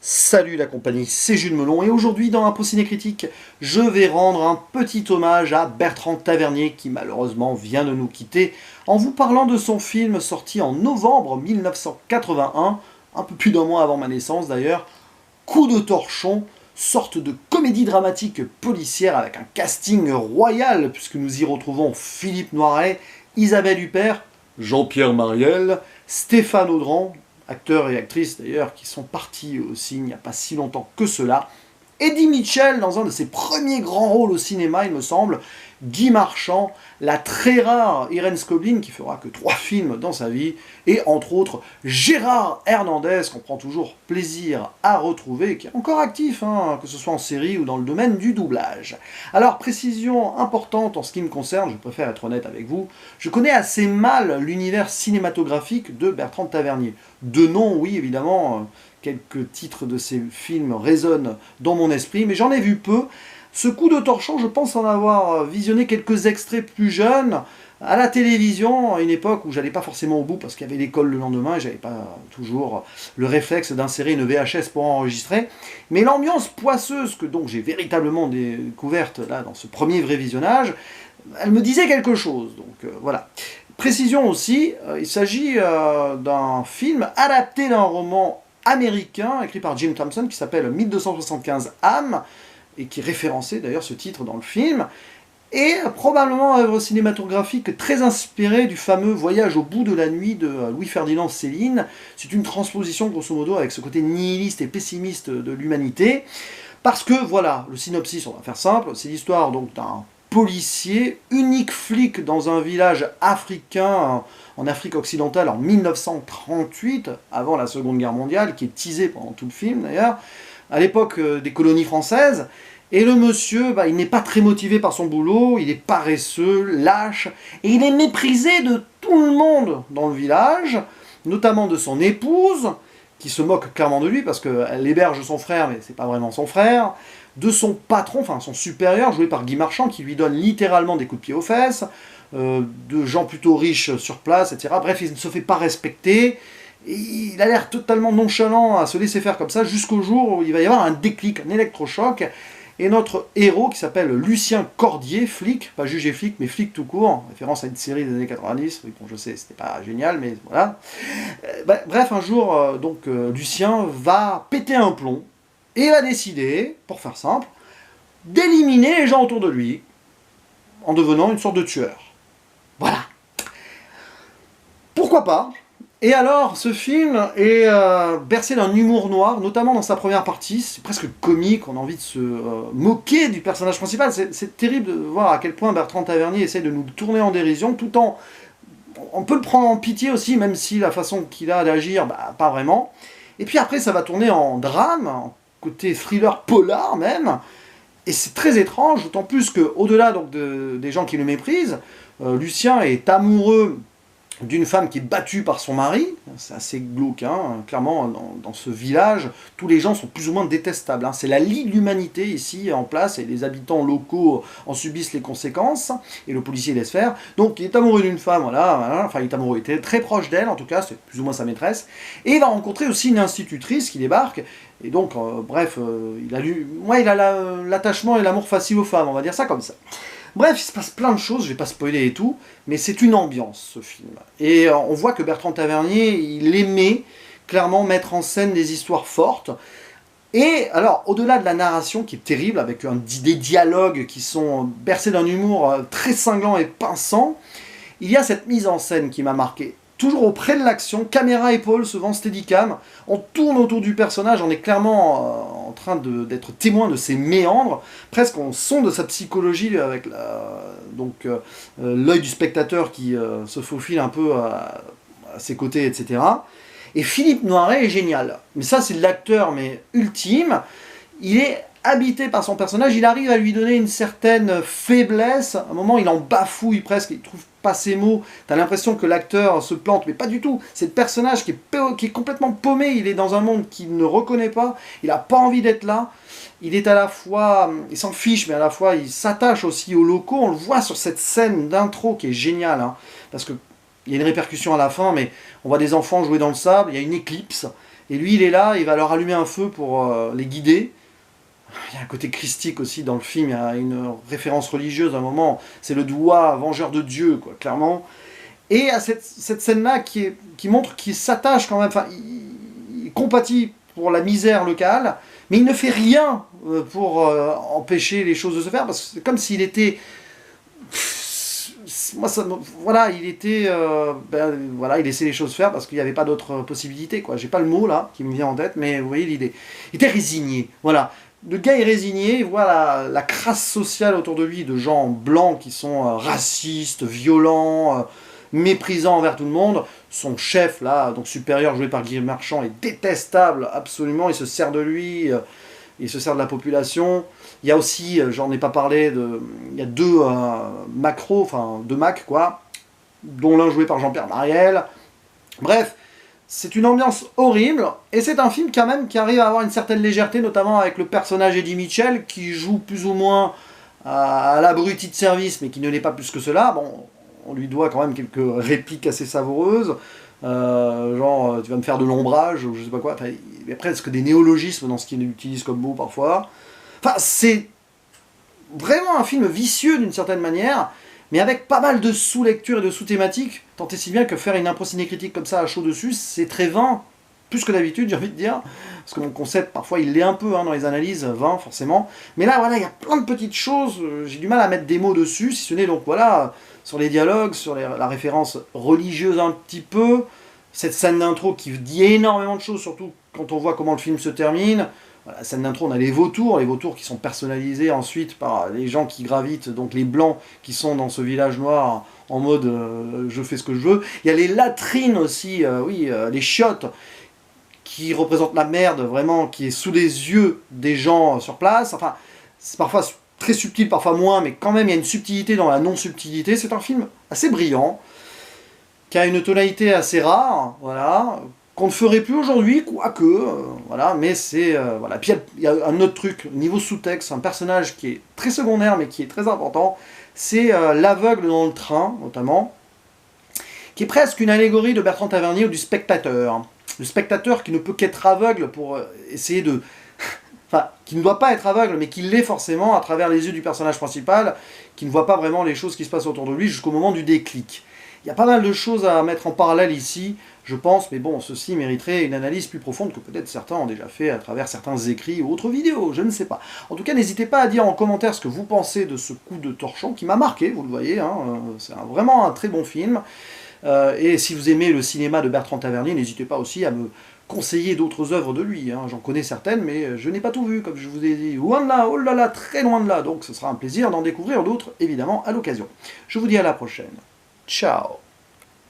Salut la compagnie, c'est Jules Melon et aujourd'hui dans Impro Ciné Critique, je vais rendre un petit hommage à Bertrand Tavernier qui malheureusement vient de nous quitter en vous parlant de son film sorti en novembre 1981, un peu plus d'un mois avant ma naissance d'ailleurs, Coup de torchon, sorte de comédie dramatique policière avec un casting royal puisque nous y retrouvons Philippe Noiret, Isabelle Huppert, Jean-Pierre Mariel, Stéphane Audran, acteurs et actrices d'ailleurs qui sont partis aussi il n'y a pas si longtemps que cela. Eddie Mitchell dans un de ses premiers grands rôles au cinéma, il me semble, Guy Marchand, la très rare Irène Scoblin qui fera que 3 films dans sa vie, et entre autres Gérard Hernandez qu'on prend toujours plaisir à retrouver, qui est encore actif, que ce soit en série ou dans le domaine du doublage. Alors précision importante en ce qui me concerne, je préfère être honnête avec vous, je connais assez mal l'univers cinématographique de Bertrand Tavernier. De nom, oui évidemment, quelques titres de ces films résonnent dans mon esprit, mais j'en ai vu peu. Ce Coup de torchon, je pense en avoir visionné quelques extraits plus jeunes, à la télévision, à une époque où j'allais pas forcément au bout parce qu'il y avait l'école le lendemain et j'avais pas toujours le réflexe d'insérer une VHS pour enregistrer. Mais l'ambiance poisseuse que donc j'ai véritablement découverte là dans ce premier vrai visionnage, elle me disait quelque chose. Donc voilà. Précision aussi, il s'agit d'un film adapté d'un roman américain écrit par Jim Thompson qui s'appelle 1275 âmes et qui référençait d'ailleurs ce titre dans le film, et probablement une œuvre cinématographique très inspirée du fameux Voyage au bout de la nuit de Louis-Ferdinand Céline. C'est une transposition grosso modo avec ce côté nihiliste et pessimiste de l'humanité, parce que voilà, le synopsis, on va faire simple, c'est l'histoire donc d'un policier, unique flic dans un village africain en Afrique occidentale en 1938, avant la Seconde Guerre mondiale, qui est teasé pendant tout le film d'ailleurs, à l'époque des colonies françaises. Et le monsieur, il n'est pas très motivé par son boulot, il est paresseux, lâche, et il est méprisé de tout le monde dans le village, notamment de son épouse, qui se moque clairement de lui parce qu'elle héberge son frère, mais c'est pas vraiment son frère, de son patron, enfin son supérieur, joué par Guy Marchand, qui lui donne littéralement des coups de pied aux fesses, de gens plutôt riches sur place, etc. Bref, il ne se fait pas respecter, et il a l'air totalement nonchalant à se laisser faire comme ça, jusqu'au jour où il va y avoir un déclic, un électrochoc, et notre héros, qui s'appelle Lucien Cordier, flic, pas juge et flic, mais flic tout court, en référence à une série des années 90, oui, bon, je sais, c'était pas génial, mais voilà. Bref, un jour, Lucien va péter un plomb, et va décider, pour faire simple, d'éliminer les gens autour de lui, en devenant une sorte de tueur. Voilà. Pourquoi pas ? Et alors, ce film est bercé d'un humour noir, notamment dans sa première partie, c'est presque comique, on a envie de se moquer du personnage principal, c'est terrible de voir à quel point Bertrand Tavernier essaie de nous tourner en dérision, tout en... On peut le prendre en pitié aussi, même si la façon qu'il a d'agir, pas vraiment. Et puis après, ça va tourner en drame, en côté thriller polar même, et c'est très étrange, d'autant plus qu'au-delà des gens qui le méprisent, Lucien est amoureux d'une femme qui est battue par son mari, c'est assez glauque, clairement, dans ce village, tous les gens sont plus ou moins détestables, c'est la lie de l'humanité ici en place, et les habitants locaux en subissent les conséquences, et le policier laisse faire, donc il est amoureux d'une femme, voilà, enfin il est amoureux, il était très proche d'elle, en tout cas, c'est plus ou moins sa maîtresse, et il va rencontrer aussi une institutrice qui débarque, et donc, il a l'attachement et l'amour facile aux femmes, on va dire ça comme ça. Bref, il se passe plein de choses, je vais pas spoiler et tout, mais c'est une ambiance ce film. Et on voit que Bertrand Tavernier, il aimait clairement mettre en scène des histoires fortes. Et alors, au-delà de la narration qui est terrible, avec des dialogues qui sont bercés d'un humour très cinglant et pinçant, il y a cette mise en scène qui m'a marqué. Toujours auprès de l'action, caméra épaule, souvent steadicam, on tourne autour du personnage, on est clairement en train d'être témoin de ses méandres, presque on sonde sa psychologie avec l'œil du spectateur qui se faufile un peu à ses côtés, etc. Et Philippe Noiret est génial. Mais ça, c'est l'acteur ultime. Il est habité par son personnage, il arrive à lui donner une certaine faiblesse, à un moment il en bafouille presque, il trouve pas ses mots, t'as l'impression que l'acteur se plante, mais pas du tout, c'est le personnage qui est complètement paumé, il est dans un monde qu'il ne reconnaît pas, il a pas envie d'être là, il est à la fois, il s'en fiche, mais à la fois il s'attache aussi aux locaux, on le voit sur cette scène d'intro qui est géniale, parce que il y a une répercussion à la fin, mais on voit des enfants jouer dans le sable, il y a une éclipse, Et lui, il est là, il va leur allumer un feu pour les guider. Il y a un côté christique aussi dans le film, il y a une référence religieuse à un moment, c'est le doigt vengeur de Dieu, quoi, clairement. Et à cette scène-là qui montre qu'il s'attache quand même, enfin, il compatit pour la misère locale, mais il ne fait rien pour empêcher les choses de se faire, parce que c'est comme s'il était... Moi, ça, voilà, il était... voilà, il laissait les choses faire parce qu'il n'y avait pas d'autre possibilité, quoi. J'ai pas le mot, là, qui me vient en tête, mais vous voyez l'idée. Il était résigné, voilà. Le gars est résigné, il voit la crasse sociale autour de lui, de gens blancs qui sont racistes, violents, méprisant envers tout le monde. Son chef, là, donc supérieur, joué par Guy Marchand, est détestable, absolument. Il se sert de lui, il se sert de la population. Il y a aussi, j'en ai pas parlé, il y a deux macros, enfin deux Macs, quoi, dont l'un joué par Jean-Pierre Mariel. Bref, c'est une ambiance horrible, et c'est un film quand même qui arrive à avoir une certaine légèreté, notamment avec le personnage Eddie Mitchell, qui joue plus ou moins à l'abruti de service, mais qui ne l'est pas plus que cela. Bon, on lui doit quand même quelques répliques assez savoureuses, genre tu vas me faire de l'ombrage, ou je sais pas quoi, enfin, il y a presque des néologismes dans ce qu'il utilise comme mot parfois. Enfin, c'est vraiment un film vicieux d'une certaine manière, mais avec pas mal de sous-lectures et de sous-thématiques, tant et si bien que faire une impro ciné-critique comme ça à chaud dessus, c'est très vain, plus que d'habitude, j'ai envie de dire, parce que mon concept, parfois, il l'est un peu dans les analyses, vain, forcément, mais là, voilà, il y a plein de petites choses, j'ai du mal à mettre des mots dessus, si ce n'est, donc, voilà, sur les dialogues, sur la référence religieuse un petit peu, cette scène d'intro qui dit énormément de choses, surtout quand on voit comment le film se termine. La scène d'intro, on a les vautours qui sont personnalisés ensuite par les gens qui gravitent, donc les blancs qui sont dans ce village noir en mode je fais ce que je veux. Il y a les latrines aussi, les chiottes qui représentent la merde vraiment, qui est sous les yeux des gens sur place. Enfin, c'est parfois très subtil, parfois moins, mais quand même il y a une subtilité dans la non-subtilité. C'est un film assez brillant, qui a une tonalité assez rare, voilà, qu'on ne ferait plus aujourd'hui, quoique, voilà, mais c'est, voilà. Puis il y a un autre truc, niveau sous-texte, un personnage qui est très secondaire, mais qui est très important, c'est l'aveugle dans le train, notamment, qui est presque une allégorie de Bertrand Tavernier ou du spectateur. Le spectateur qui ne peut qu'être aveugle pour essayer de... Enfin, qui ne doit pas être aveugle, mais qui l'est forcément à travers les yeux du personnage principal, qui ne voit pas vraiment les choses qui se passent autour de lui jusqu'au moment du déclic. Il y a pas mal de choses à mettre en parallèle ici, je pense, mais bon, ceci mériterait une analyse plus profonde que peut-être certains ont déjà fait à travers certains écrits ou autres vidéos, je ne sais pas. En tout cas, n'hésitez pas à dire en commentaire ce que vous pensez de ce coup de torchon qui m'a marqué, vous le voyez, hein, c'est vraiment un très bon film. Et si vous aimez le cinéma de Bertrand Tavernier, n'hésitez pas aussi à me conseiller d'autres œuvres de lui, hein. J'en connais certaines, mais je n'ai pas tout vu, comme je vous ai dit, loin de là, oh là là, très loin de là, donc ce sera un plaisir d'en découvrir d'autres, évidemment, à l'occasion. Je vous dis à la prochaine. Ciao.